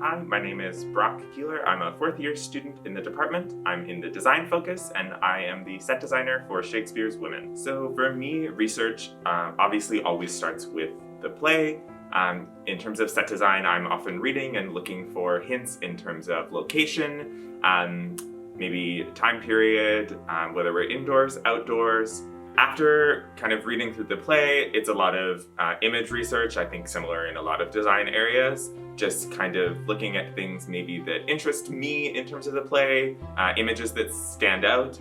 Hi, my name is Brock Keeler. I'm a fourth year student in the department. I'm in the design focus and I am the set designer for Shakespeare's Women. So for me, research obviously always starts with the play. In terms of set design, I'm often reading and looking for hints in terms of location, maybe time period, whether we're indoors, outdoors. After kind of reading through the play, it's a lot of image research, I think similar in a lot of design areas, just kind of looking at things maybe that interest me in terms of the play, images that stand out,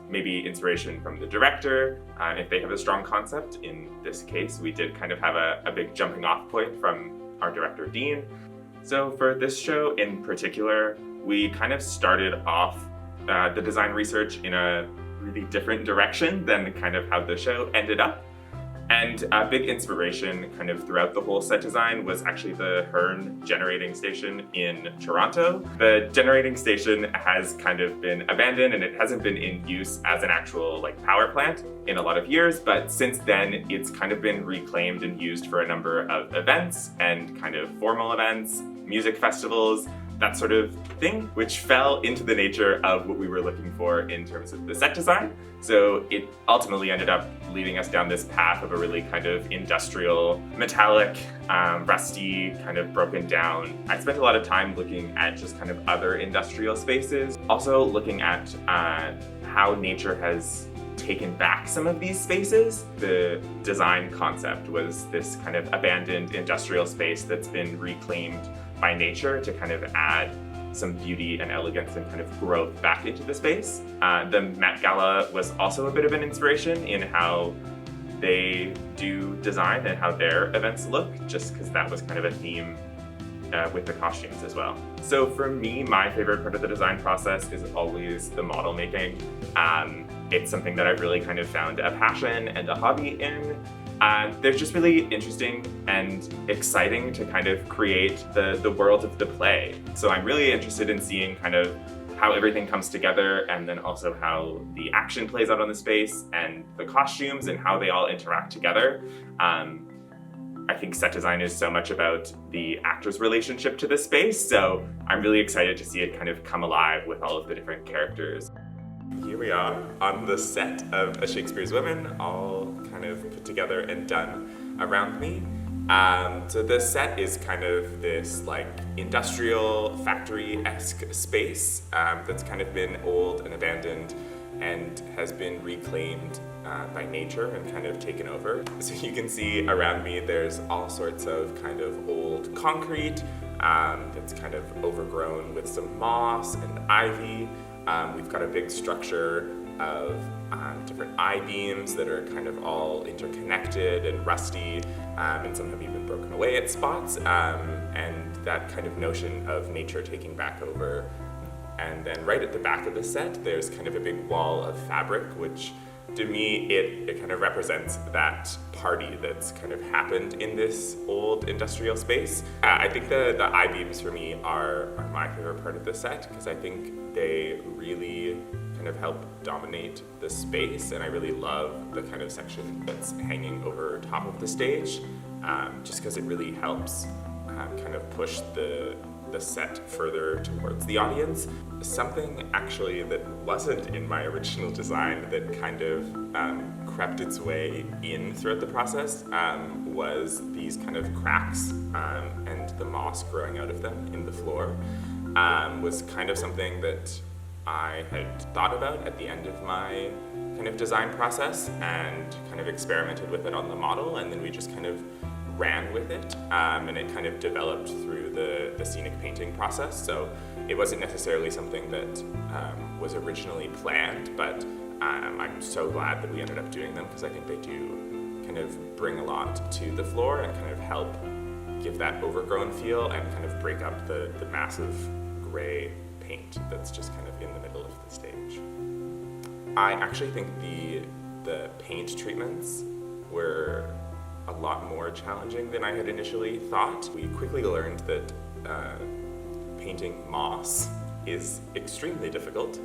maybe inspiration from the director, if they have a strong concept. In this case, we did kind of have a big jumping off point from our director, Dean. So for this show in particular, we kind of started off the design research in a really different direction than kind of how the show ended up. And a big inspiration kind of throughout the whole set design was actually the Hearn generating station in Toronto. The generating station has kind of been abandoned and it hasn't been in use as an actual power plant in a lot of years, but since then it's kind of been reclaimed and used for a number of events and kind of formal events, music festivals, that sort of thing, which fell into the nature of what we were looking for in terms of the set design. So it ultimately ended up leading us down this path of a really kind of industrial, metallic, rusty, kind of broken down. I spent a lot of time looking at just kind of other industrial spaces, also looking at how nature has taken back some of these spaces. The design concept was this kind of abandoned industrial space that's been reclaimed by nature to kind of add some beauty and elegance and kind of growth back into the space. The Met Gala was also a bit of an inspiration in how they do design and how their events look, just because that was kind of a theme with the costumes as well. So for me, my favorite part of the design process is always the model making. It's something that I've really kind of found a passion and a hobby in. They're just really interesting and exciting to kind of create the world of the play. So I'm really interested in seeing kind of how everything comes together and then also how the action plays out on the space and the costumes and how they all interact together. I think set design is so much about the actor's relationship to the space, so I'm really excited to see it kind of come alive with all of the different characters. Here we are on the set of A Shakespeare's Women, all kind of put together and done around me. So the set is kind of this industrial factory-esque space that's kind of been old and abandoned and has been reclaimed by nature and kind of taken over. So you can see around me there's all sorts of kind of old concrete that's kind of overgrown with some moss and ivy. We've got a big structure of different I-beams that are kind of all interconnected and rusty, and some have even broken away at spots, and that kind of notion of nature taking back over. And then right at the back of the set, there's kind of a big wall of fabric, which to me, it kind of represents that party that's kind of happened in this old industrial space. I think the I-beams for me are my favorite part of the set, because I think they really kind of help dominate the space, and I really love the kind of section that's hanging over top of the stage, just because it really helps kind of push the set further towards the audience. Something actually that wasn't in my original design that kind of crept its way in throughout the process was these kind of cracks and the moss growing out of them in the floor was kind of something that I had thought about at the end of my kind of design process and kind of experimented with it on the model, and then we just kind of ran with it, and it kind of developed through the scenic painting process. So it wasn't necessarily something that was originally planned, but I'm so glad that we ended up doing them, because I think they do kind of bring a lot to the floor and kind of help give that overgrown feel and kind of break up the massive gray paint that's just kind of in the middle of the stage. I actually think the paint treatments were a lot more challenging than I had initially thought. We quickly learned that painting moss is extremely difficult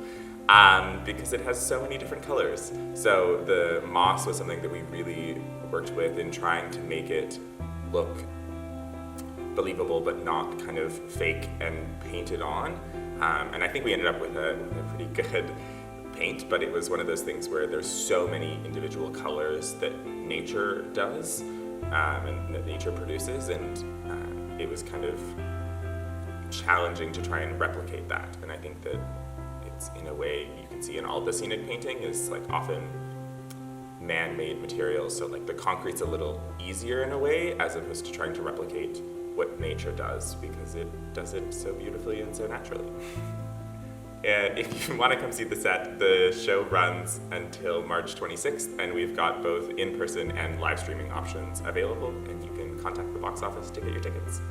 because it has so many different colors. So the moss was something that we really worked with in trying to make it look believable but not kind of fake and painted on. And I think we ended up with a pretty good paint, but it was one of those things where there's so many individual colors that nature does and that nature produces, and it was kind of challenging to try and replicate that. And I think that it's, in a way, you can see in all the scenic painting is like often man-made materials, so like the concrete's a little easier in a way as opposed to trying to replicate what nature does, because it does it so beautifully and so naturally. And if you want to come see the set, the show runs until March 26th, and we've got both in-person and live streaming options available, and you can contact the box office to get your tickets.